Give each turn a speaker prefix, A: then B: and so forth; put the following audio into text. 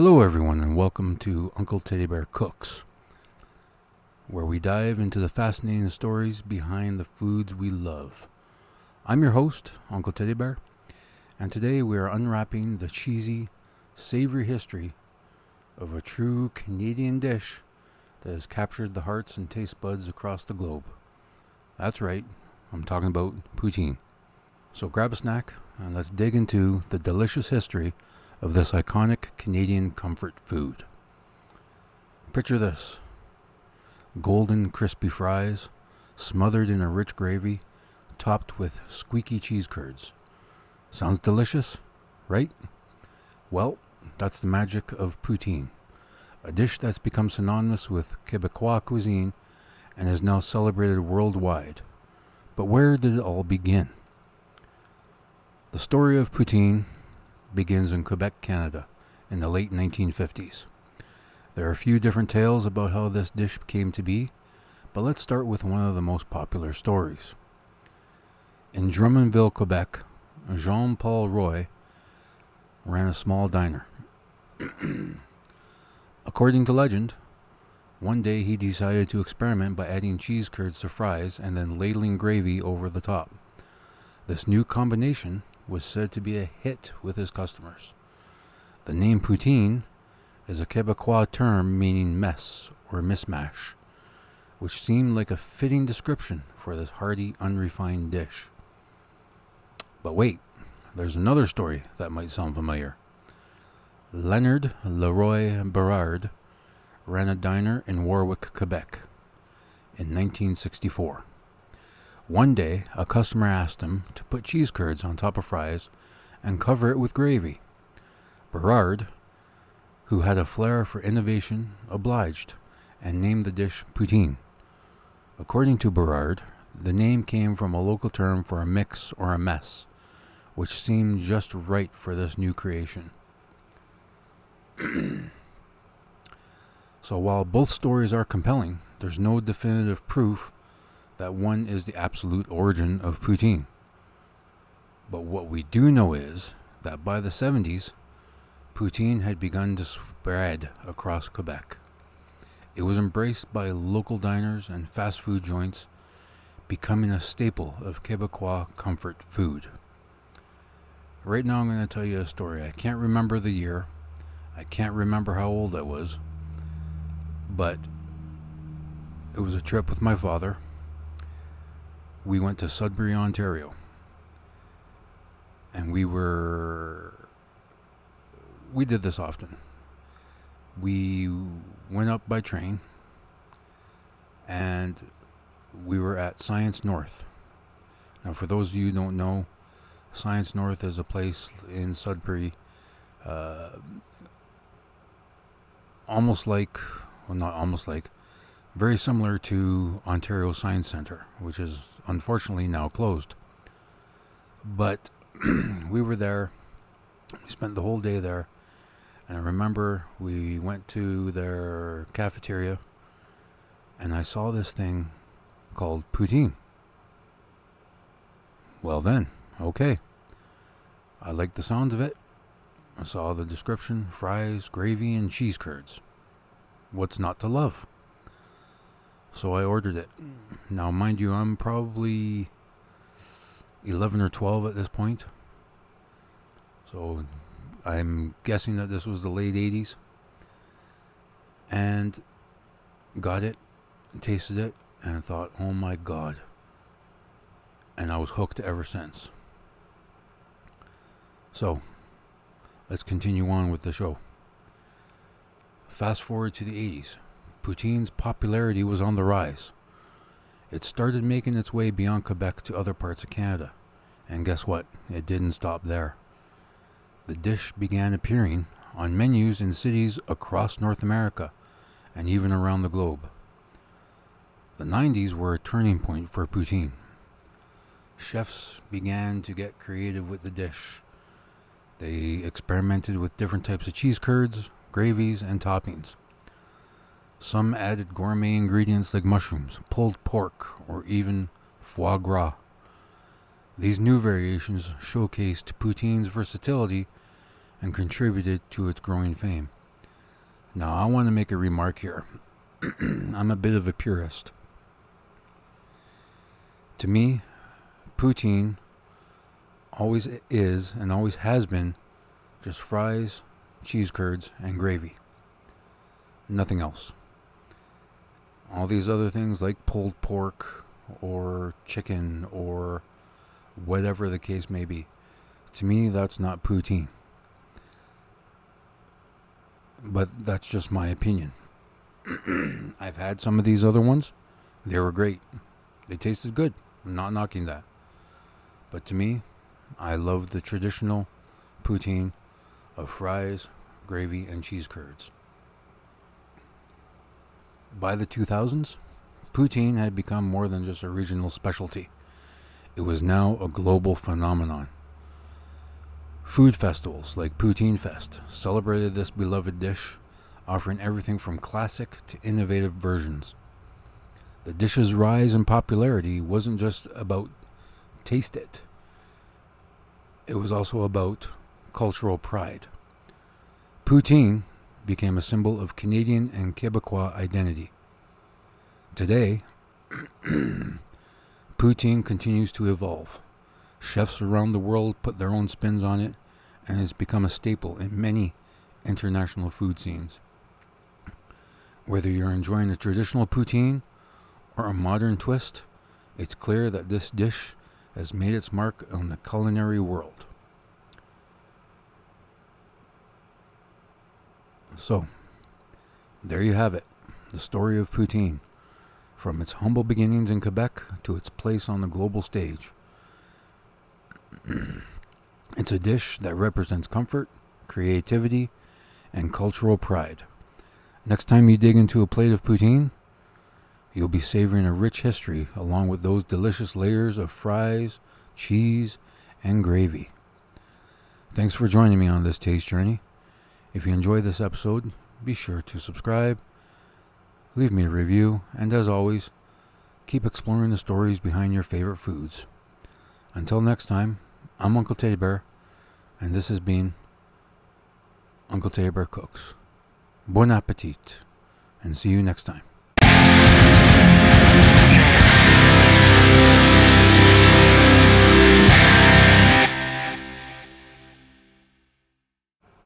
A: Hello, everyone, and welcome to Uncle Teddy Bear Cooks, where we dive into the fascinating stories behind the foods we love. I'm your host, Uncle Teddy Bear, and today we are unwrapping the cheesy, savory history of a true Canadian dish that has captured the hearts and taste buds across the globe. That's right, I'm talking about poutine. So grab a snack and let's dig into the delicious history of this iconic Canadian comfort food. Picture this: golden crispy fries, smothered in a rich gravy, topped with squeaky cheese curds. Sounds delicious, right? Well, that's the magic of poutine, a dish that's become synonymous with Quebecois cuisine and is now celebrated worldwide. But where did it all begin? The story of poutine begins in Quebec, Canada, in the late 1950s. There are a few different tales about how this dish came to be, but let's start with one of the most popular stories. In Drummondville, Quebec, Jean-Paul Roy ran a small diner. According to legend, one day he decided to experiment by adding cheese curds to fries and then ladling gravy over the top. This new combination was said to be a hit with his customers. The name poutine is a Quebecois term meaning mess or mismash, which seemed like a fitting description for this hearty, unrefined dish. But wait, there's another story that might sound familiar. Leonard Leroy Berard ran a diner in Warwick, Quebec in 1964. One day, a customer asked him to put cheese curds on top of fries and cover it with gravy. Berard, who had a flair for innovation, obliged and named the dish poutine. According to Berard, the name came from a local term for a mix or a mess, which seemed just right for this new creation. So while both stories are compelling, there's no definitive proof that one is the absolute origin of poutine. But what we do know is that by the 70s, poutine had begun to spread across Quebec. It was embraced by local diners and fast food joints, becoming a staple of Quebecois comfort food. Right now I'm going to tell you a story. I can't remember the year. I can't remember how old I was. But it was a trip with my father. We went to Sudbury, Ontario. And we did this often. We went up by train and we were at Science North. Now, for those of you who don't know, Science North is a place in Sudbury, very similar to Ontario Science Centre, which is unfortunately now closed. But we were there, we spent the whole day there, and I remember we went to their cafeteria, and I saw this thing called poutine. Well then, okay. I liked the sound of it. I saw the description: fries, gravy, and cheese curds. What's not to love? So I ordered it. Now, mind you, I'm probably 11 or 12 at this point. So I'm guessing that this was the late 80s. And got it, tasted it, and thought, oh my God. And I was hooked ever since. So, let's continue on with the show. Fast forward to the 80s. Poutine's popularity was on the rise. It started making its way beyond Quebec to other parts of Canada. And guess what? It didn't stop there. The dish began appearing on menus in cities across North America and even around the globe. The 90s were a turning point for poutine. Chefs began to get creative with the dish. They experimented with different types of cheese curds, gravies, and toppings. Some added gourmet ingredients like mushrooms, pulled pork, or even foie gras. These new variations showcased poutine's versatility and contributed to its growing fame. Now, I want to make a remark here. I'm a bit of a purist. To me, poutine always is and always has been just fries, cheese curds, and gravy. Nothing else. All these other things like pulled pork or chicken or whatever the case may be, to me, that's not poutine. But that's just my opinion. I've had some of these other ones. They were great. They tasted good. I'm not knocking that. But to me, I love the traditional poutine of fries, gravy, and cheese curds. By the 2000s, poutine had become more than just a regional specialty. It was now a global phenomenon. Food festivals like Poutine Fest celebrated this beloved dish, offering everything from classic to innovative versions. The dish's rise in popularity wasn't just about taste it. It was also about cultural pride. Poutine became a symbol of Canadian and Quebecois identity. Today, poutine continues to evolve. Chefs around the world put their own spins on it, and it's become a staple in many international food scenes. Whether you're enjoying a traditional poutine or a modern twist, it's clear that this dish has made its mark on the culinary world. So, there you have it, the story of poutine, from its humble beginnings in Quebec to its place on the global stage. It's a dish that represents comfort, creativity, and cultural pride. Next time you dig into a plate of poutine, you'll be savoring a rich history along with those delicious layers of fries, cheese, and gravy. Thanks for joining me on this taste journey. If you enjoyed this episode, be sure to subscribe, leave me a review, and as always, keep exploring the stories behind your favorite foods. Until next time, I'm Uncle Teddy Bear, and this has been Uncle Teddy Bear Cooks. Bon appetit, and see you next time.